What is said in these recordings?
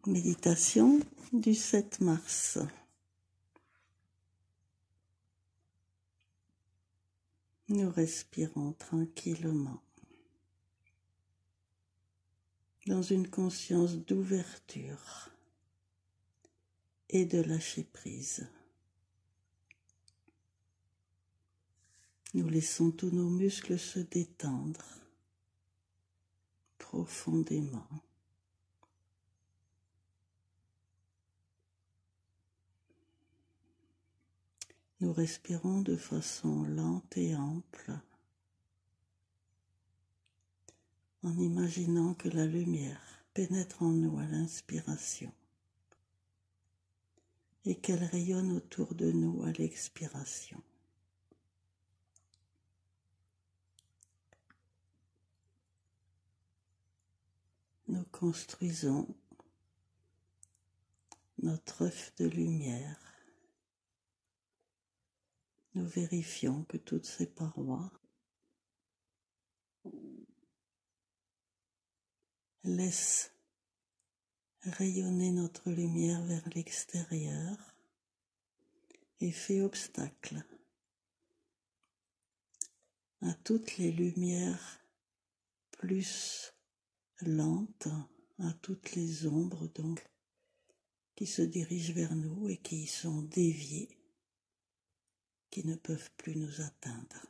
Méditation du 7 mars. Nous respirons tranquillement dans une conscience d'ouverture et de lâcher prise. Nous laissons tous nos muscles se détendre profondément. Nous respirons de façon lente et ample, en imaginant que la lumière pénètre en nous à l'inspiration et qu'elle rayonne autour de nous à l'expiration. Nous construisons notre œuf de lumière. Nous vérifions que toutes ces parois laissent rayonner notre lumière vers l'extérieur et fait obstacle à toutes les lumières plus lentes, à toutes les ombres donc qui se dirigent vers nous et qui sont déviées, qui ne peuvent plus nous atteindre.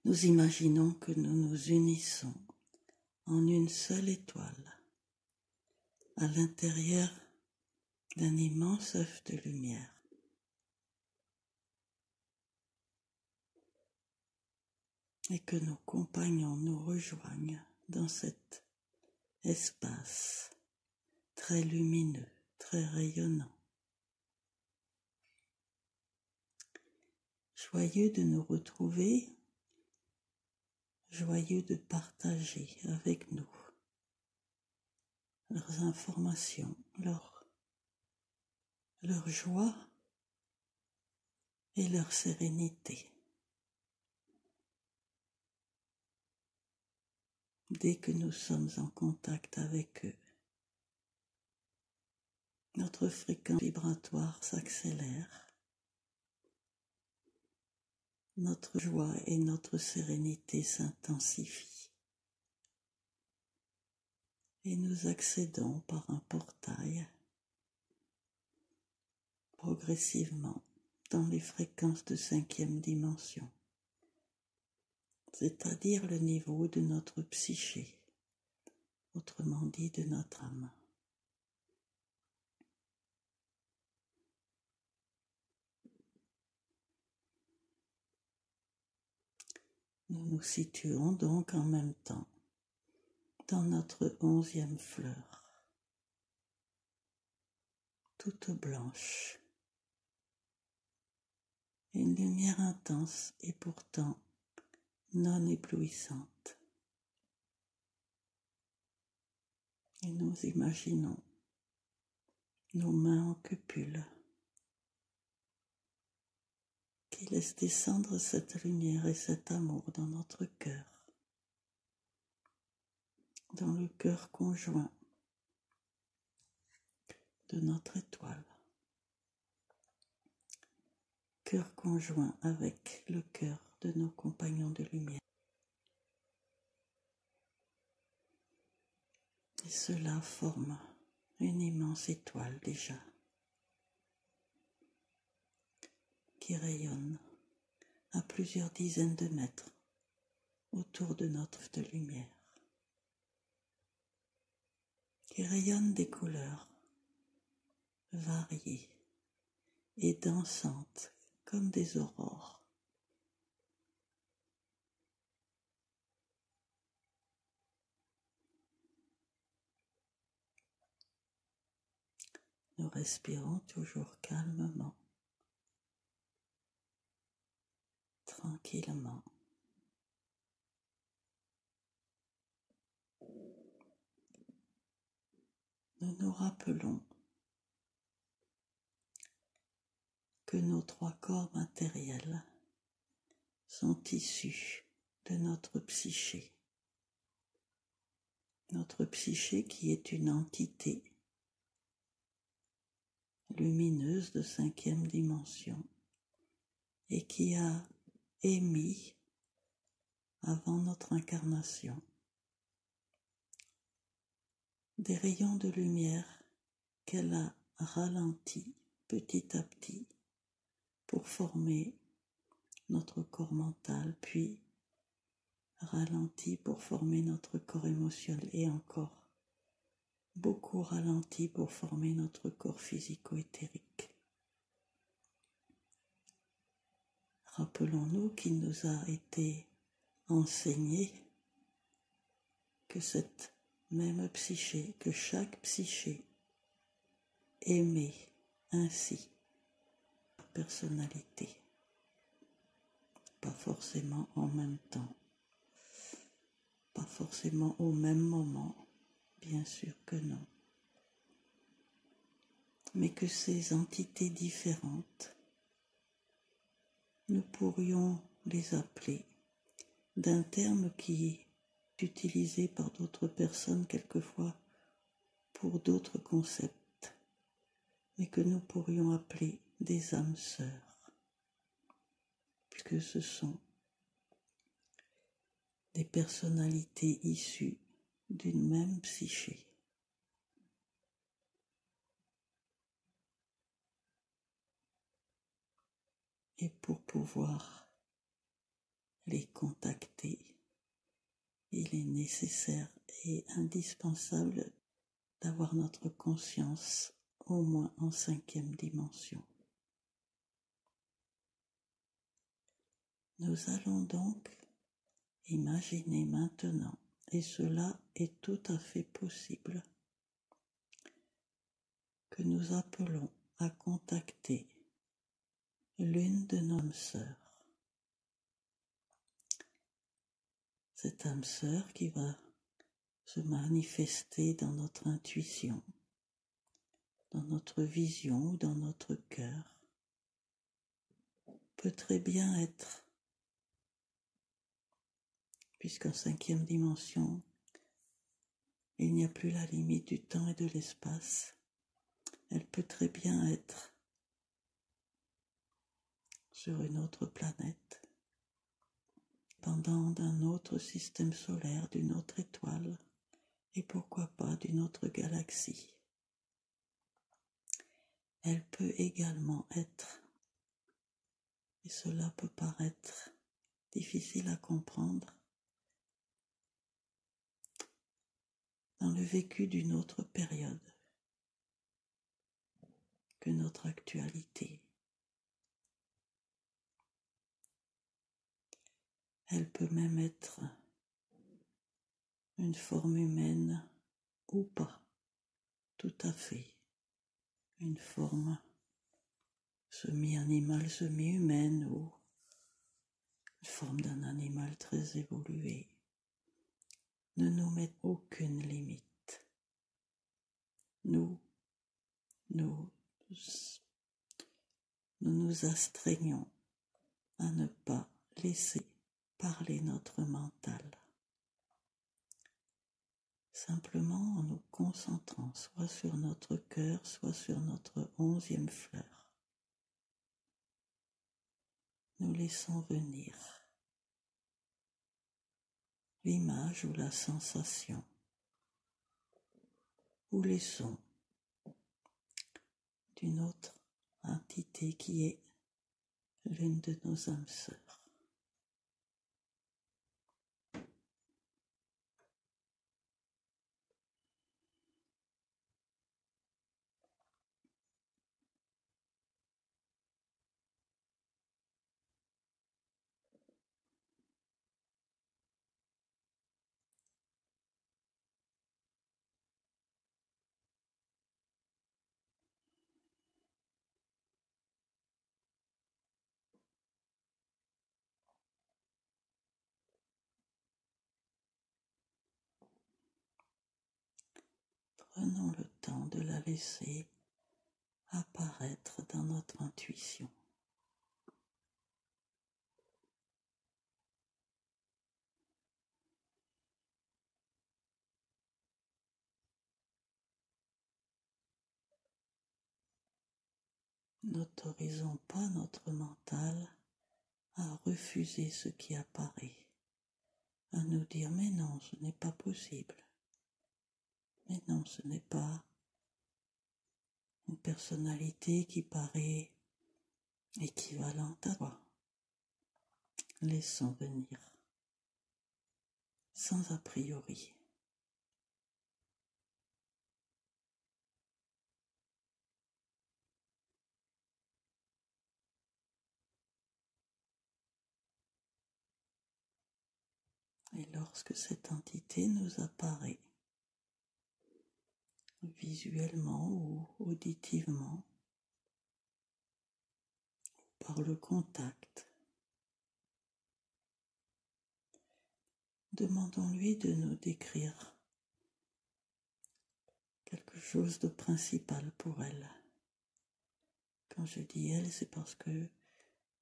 Nous imaginons que nous nous unissons en une seule étoile à l'intérieur d'un immense œuf de lumière. Et que nos compagnons nous rejoignent dans cet espace très lumineux, très rayonnant. Joyeux de nous retrouver, joyeux de partager avec nous leurs informations, leur joie et leur sérénité. Dès que nous sommes en contact avec eux, notre fréquence vibratoire s'accélère, notre joie et notre sérénité s'intensifient et nous accédons par un portail progressivement dans les fréquences de 5e dimension, c'est-à-dire le niveau de notre psyché, autrement dit de notre âme. Nous nous situons donc en même temps dans notre 11e fleur, toute blanche, une lumière intense et pourtant non éblouissante. Et nous imaginons nos mains en cupule qui laissent descendre cette lumière et cet amour dans notre cœur, dans le cœur conjoint de notre étoile, cœur conjoint avec le cœur de nos compagnons de lumière. Et cela forme une immense étoile déjà, qui rayonne à plusieurs dizaines de mètres autour de notre œuf de lumière, qui rayonne des couleurs variées et dansantes comme des aurores. Nous respirons toujours calmement, tranquillement. Nous nous rappelons que nos 3 corps matériels sont issus de notre psyché. notre psyché qui est une entité lumineuse de 5e dimension et qui a émis avant notre incarnation des rayons de lumière qu'elle a ralentis petit à petit pour former notre corps mental, puis ralenti pour former notre corps émotionnel et encore beaucoup ralenti pour former notre corps physico-éthérique. Rappelons-nous qu'il nous a été enseigné que cette même psyché, que chaque psyché émet ainsi la personnalité, pas forcément en même temps, pas forcément au même moment, bien sûr que non, mais que ces entités différentes, nous pourrions les appeler d'un terme qui est utilisé par d'autres personnes quelquefois pour d'autres concepts, mais que nous pourrions appeler des âmes sœurs, puisque ce sont des personnalités issues d'une même psyché. Et pour pouvoir les contacter, il est nécessaire et indispensable d'avoir notre conscience au moins en 5e dimension. Nous allons donc imaginer maintenant, et cela est tout à fait possible, que nous appelons à contacter l'une de nos âmes sœurs. Cette âme sœur qui va se manifester dans notre intuition, dans notre vision ou dans notre cœur, peut très bien être, puisqu'en 5e dimension, il n'y a plus la limite du temps et de l'espace, elle peut très bien être sur une autre planète, pendant d'un autre système solaire, d'une autre étoile, et pourquoi pas d'une autre galaxie. Elle peut également être, et cela peut paraître difficile à comprendre, dans le vécu d'une autre période que notre actualité. Elle peut même être une forme humaine ou pas, tout à fait, une forme semi-animale, semi-humaine ou une forme d'un animal très évolué. Ne nous met aucune limite. Nous nous astreignons à ne pas laisser parler notre mental, simplement en nous concentrant soit sur notre cœur, soit sur notre 11e fleur. Nous laissons venir l'image ou la sensation ou les sons d'une autre entité qui est l'une de nos âmes sœurs. Prenons le temps de la laisser apparaître dans notre intuition. N'autorisons pas notre mental à refuser ce qui apparaît, à nous dire mais non, ce n'est pas possible, mais non, ce n'est pas une personnalité qui paraît équivalente à toi. Laissons venir, sans a priori. Et lorsque cette entité nous apparaît, visuellement ou auditivement, par le contact, demandons-lui de nous décrire quelque chose de principal pour elle. Quand je dis elle, c'est parce que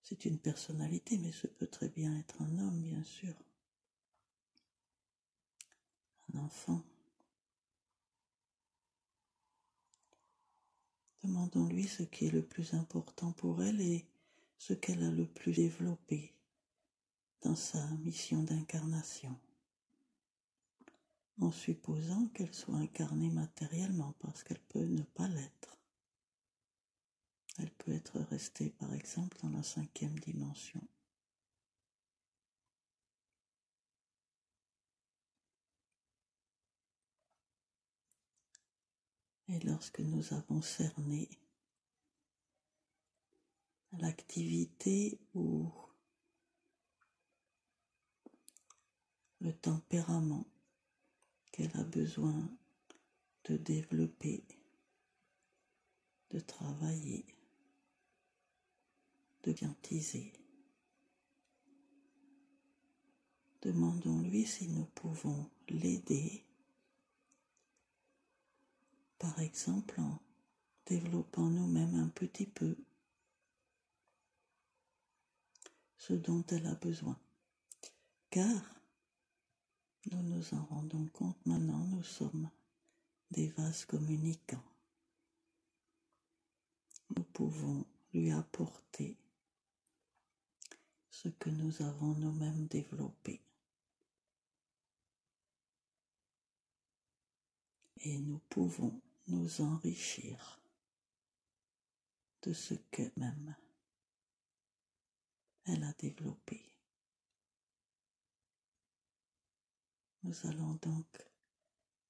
c'est une personnalité, mais ce peut très bien être un homme, bien sûr, un enfant. Demandons-lui ce qui est le plus important pour elle et ce qu'elle a le plus développé dans sa mission d'incarnation, en supposant qu'elle soit incarnée matériellement, parce qu'elle peut ne pas l'être. Elle peut être restée, par exemple, dans la 5e dimension. Et lorsque nous avons cerné l'activité ou le tempérament qu'elle a besoin de développer, de travailler, de conscientiser, demandons-lui si nous pouvons l'aider, par exemple en développant nous-mêmes un petit peu ce dont elle a besoin. Car, nous nous en rendons compte maintenant, nous sommes des vases communicants. Nous pouvons lui apporter ce que nous avons nous-mêmes développé. Et nous pouvons nous enrichir de ce qu'elle-même elle a développé. Nous allons donc,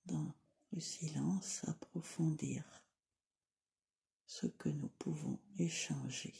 dans le silence, approfondir ce que nous pouvons échanger.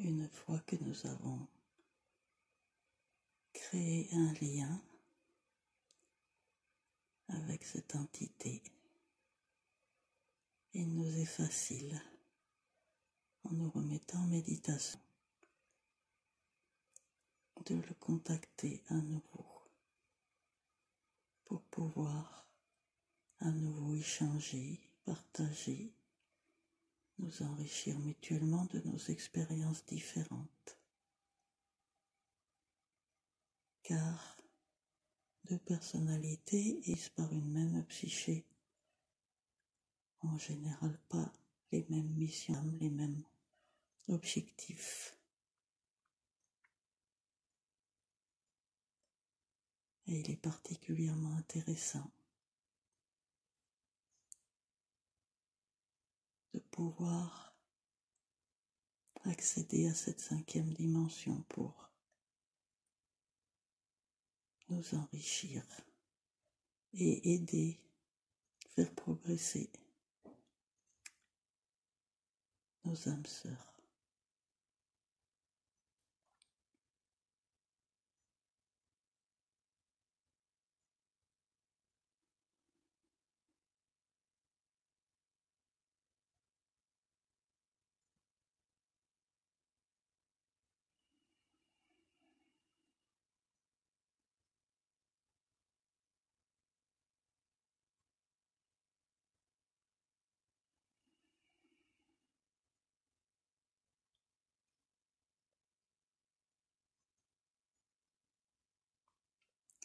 Une fois que nous avons créé un lien avec cette entité, il nous est facile, en nous remettant en méditation, de le contacter à nouveau pour pouvoir à nouveau échanger, partager, nous enrichir mutuellement de nos expériences différentes. Car deux personnalités issues par une même psyché, en général pas les mêmes missions, les mêmes objectifs. Et il est particulièrement intéressant de pouvoir accéder à cette 5e dimension pour nous enrichir et aider, faire progresser nos âmes sœurs.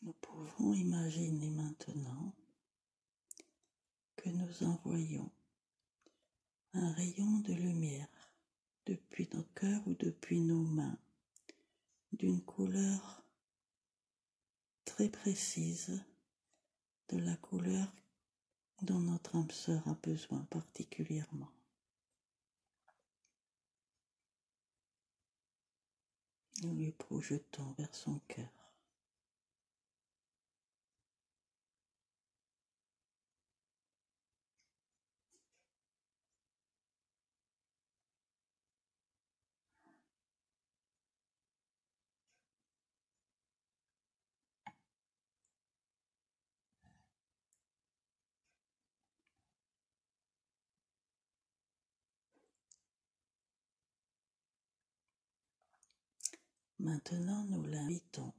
Nous pouvons imaginer maintenant que nous envoyons un rayon de lumière depuis notre cœur ou depuis nos mains, d'une couleur très précise, de la couleur dont notre âme sœur a besoin particulièrement. Nous lui projetons vers son cœur. Maintenant, nous l'invitons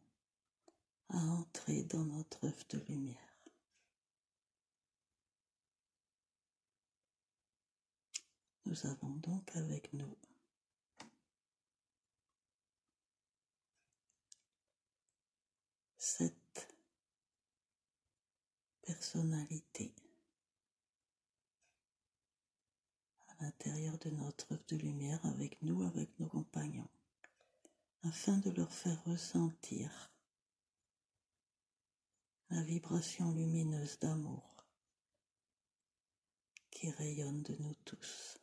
à entrer dans notre œuf de lumière. Nous avons donc avec nous cette personnalité à l'intérieur de notre œuf de lumière avec nous, avec nos compagnons, afin de leur faire ressentir la vibration lumineuse d'amour qui rayonne de nous tous,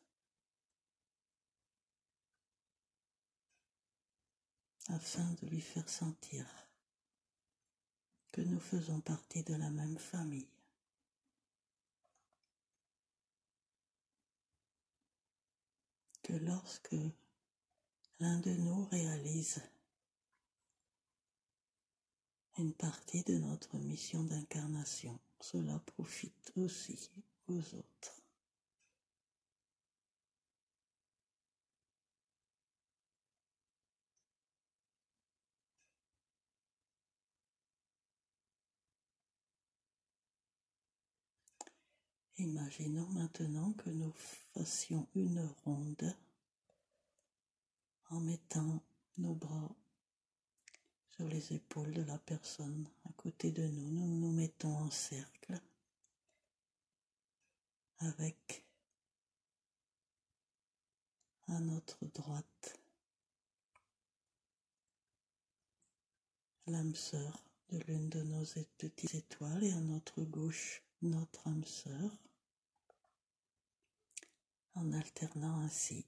afin de lui faire sentir que nous faisons partie de la même famille. Que lorsque l'un de nous réalise une partie de notre mission d'incarnation, cela profite aussi aux autres. Imaginons maintenant que nous fassions une ronde en mettant nos bras sur les épaules de la personne à côté de nous. Nous nous mettons en cercle avec à notre droite l'âme sœur de l'une de nos petites étoiles et à notre gauche notre âme sœur, en alternant ainsi.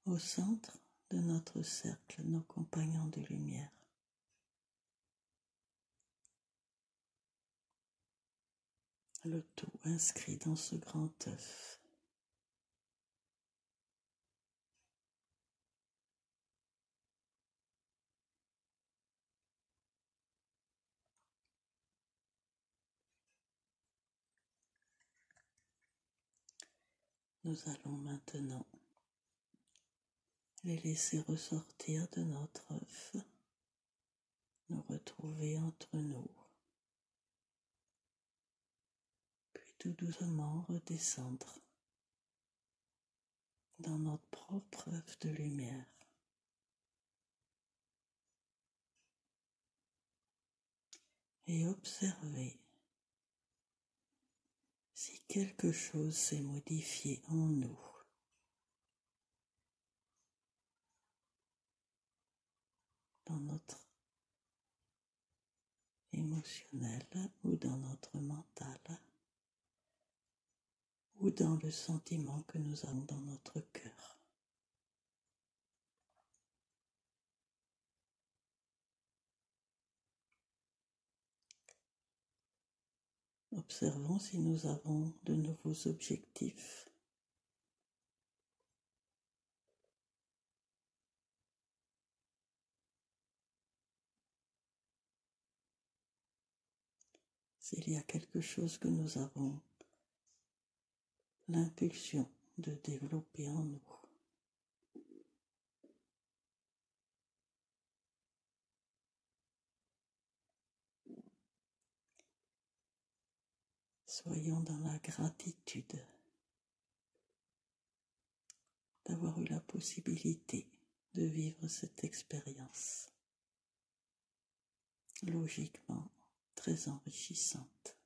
Au centre de notre cercle, nos compagnons de lumière. le tout inscrit dans ce grand œuf. Nous allons maintenant les laisser ressortir de notre œuf, nous retrouver entre nous, puis tout doucement redescendre dans notre propre œuf de lumière. Et observer si quelque chose s'est modifié en nous, dans notre émotionnel ou dans notre mental, ou dans le sentiment que nous avons dans notre cœur. Observons si nous avons de nouveaux objectifs. S'il y a quelque chose que nous avons l'impulsion de développer en nous. Soyons dans la gratitude d'avoir eu la possibilité de vivre cette expérience, logiquement très enrichissante.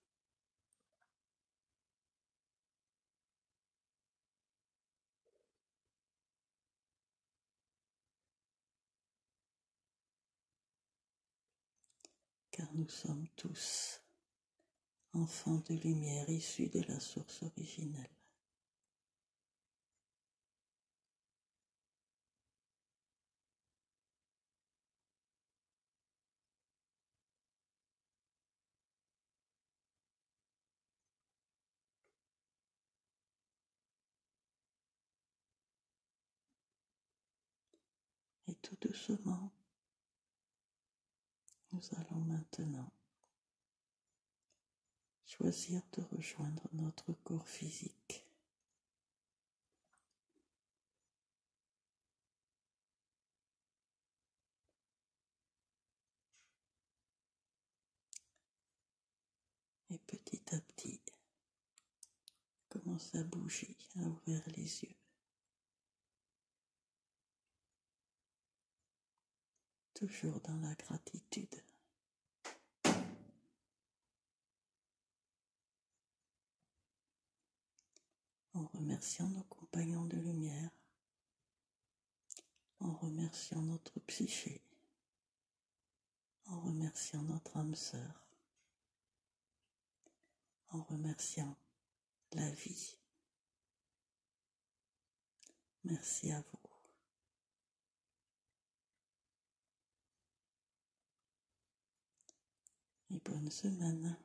Car nous sommes tous enfants de lumière issus de la source originelle. Et tout doucement, nous allons maintenant choisir de rejoindre notre corps physique. Et petit à petit, commencer à bouger, à ouvrir les yeux. Toujours dans la gratitude. En remerciant nos compagnons de lumière, en remerciant notre psyché, en remerciant notre âme sœur, en remerciant la vie. Merci à vous. Et bonne semaine.